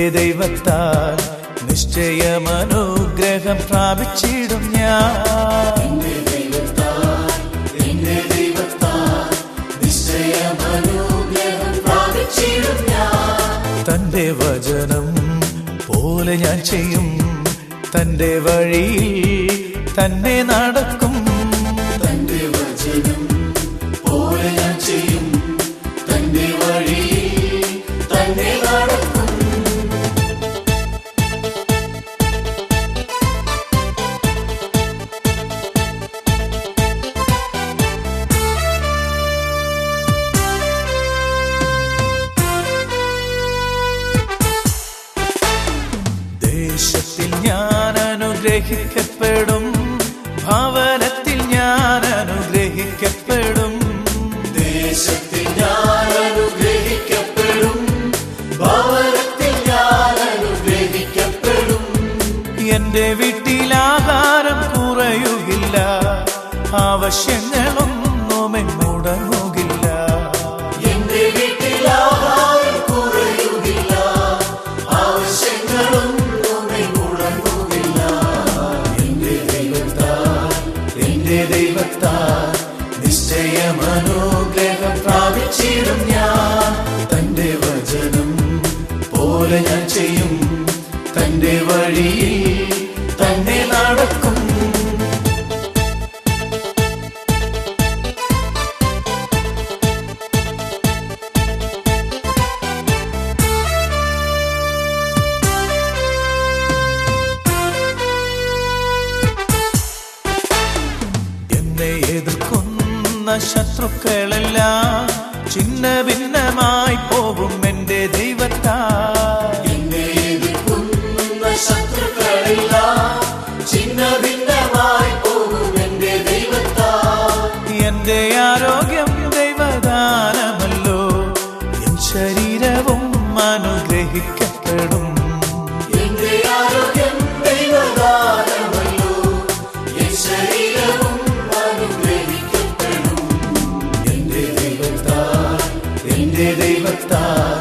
എന്റെ ദൈവത്താൽ നിശ്ചയമനുഗ്രഹം പ്രാപിച്ചിടും ഞാൻ. തന്റെ വചനം പോലെ ഞാൻ ചെയ്യും, തന്റെ വഴിയിൽ തന്നെ നടക്കും. തന്റെ വചനം പോലെ ഞാൻ ചെയ്യും, തന്റെ വഴിയിൽ തന്നെ നടക്കും. ദേശത്തിൽ ഞാൻ അനുഗ്രഹിക്കപ്പെടും, ഭവനത്തിൽ ഞാൻ അനുഗ്രഹിക്കപ്പെടും. ദേശത്തിൽ ഞാൻ അനുഗ്രഹിക്കപ്പെടും, ഭവനത്തിൽ ഞാൻ അനുഗ്രഹിക്കപ്പെടും. എന്റെ വീട്ടിൽ ആഹാരം കുറയുകില്ല, ആവശ്യങ്ങളൊന്നുമേ മുടങ്ങുകില്ല. എന്റെ വീട്ടിൽ ആഹാരം കുറയുകില്ല, ആവശ്യങ്ങളൊന്നുമേ മുടങ്ങുകില്ല. എന്റെ ദൈവത്താൽ നിശ്ചയമനുഗ്രഹം പ്രാപിച്ചിടും ഞാൻ. തന്റെ വചനം പോലെ ഞാൻ ചെയ്യും, തന്റെ വഴിയിൽ തന്നെ നടക്കും. എന്നെ എതിർക്കുന്ന ശത്രുക്കളെല്ലാം ചിന്ന ഭിന്നമായി പോകും എന്റെ ദൈവത്താൽ. എന്നെ എതിർക്കുന്ന ശത്രുക്കളെല്ലാം ചിന്ന ഭിന്നമായി പോകും എന്റെ ദൈവത്താൽ. എന്റെ ആരോഗ്യം ദൈവദാനമല്ലോ, എൻ ശരീരവും അനുഗ്രഹിക്കപ്പെടും. എന്റെ ആരോഗ്യം ദൈവദാനമല്ലോ, എൻ ശരീരവും അനുഗ്രഹിക്കപ്പെടും. എന്റെ ദൈവത്താൽ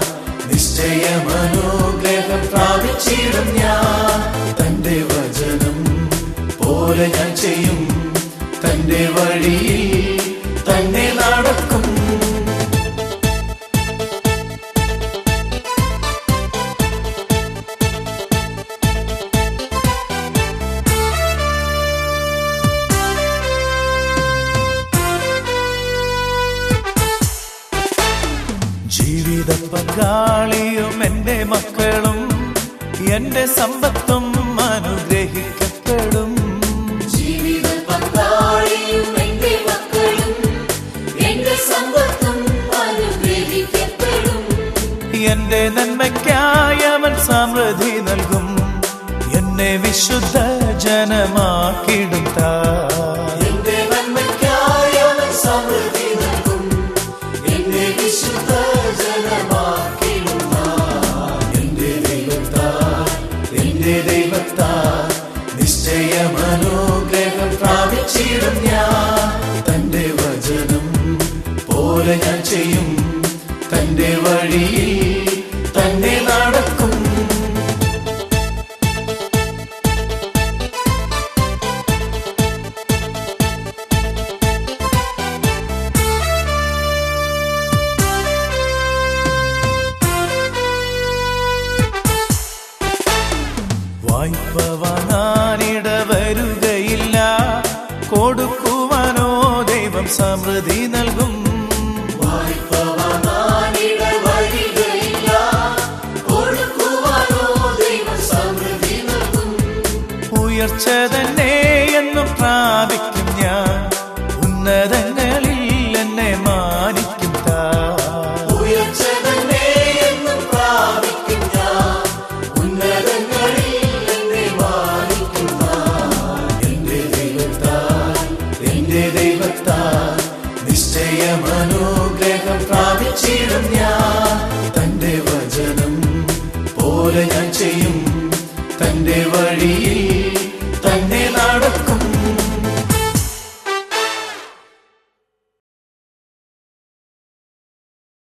നിശ്ചയമനുഗ്രഹം പ്രാപിച്ചിടും ഞാൻ. തന്റെ വചനം പോലെ ഞാൻ ചെയ്യും, തന്റെ വഴിയിൽ തന്നെ നടക്കും. ജീവിത പങ്കാളിയും എന്റെ മക്കളും എന്റെ സമ്പത്തും അനുഗ്രഹിക്കപ്പെടും. ജീവിത പങ്കാളിയും എന്റെ മക്കളും എന്റെ സമ്പത്തും അനുഗ്രഹിക്കപ്പെടും. എന്റെ നന്മയ്ക്കായി അവൻ സമൃദ്ധി നൽകും, എന്നെ വിശുദ്ധ ജനമാക്കിടും താൻ. എന്റെ നന്മയ്ക്കായി അവൻ സമൃദ്ധി നൽകും, എന്നെ വിശുദ്ധ ജനമാക്കിടും. എന്റെ ദൈവത്താൽ നിശ്ചയമനുഗ്രഹം പ്രാപിച്ചിടും ഞാൻ. തന്റെ വചനം പോലെ ഞാൻ ചെയ്യും, തന്റെ വഴിയിൽ തന്നെ നടക്കും. വായ്പ വാങ്ങാനിട വരുകയില്ല, കൊടുക്കുവാനോ ദൈവം സമൃദ്ധി നൽകും. വായ്പ വാങ്ങാനിട വരികയില്ല, കൊടുക്കുവാനോ ദൈവം സമൃദ്ധി നൽകും. ഉയർച്ച തന്നെ എന്നും പ്രാപിക്കും ഞാൻ, ഉന്നതങ്ങളിൽ എന്നെ മാനിക്കും താൻ. ഉയർച്ച തന്നെ എന്നും പ്രാപിക്കും ഞാൻ, ഉന്നതങ്ങളിൽ എന്നെ മാനിക്കും താൻ. എന്റെ ദൈവത്താൽ നിശ്ചയമനുഗ്രഹം പ്രാപിച്ചിടും ഞാൻ. തന്റെ വചനം പോലെ ഞാൻ ചെയ്യും, തന്റെ വഴിയിൽ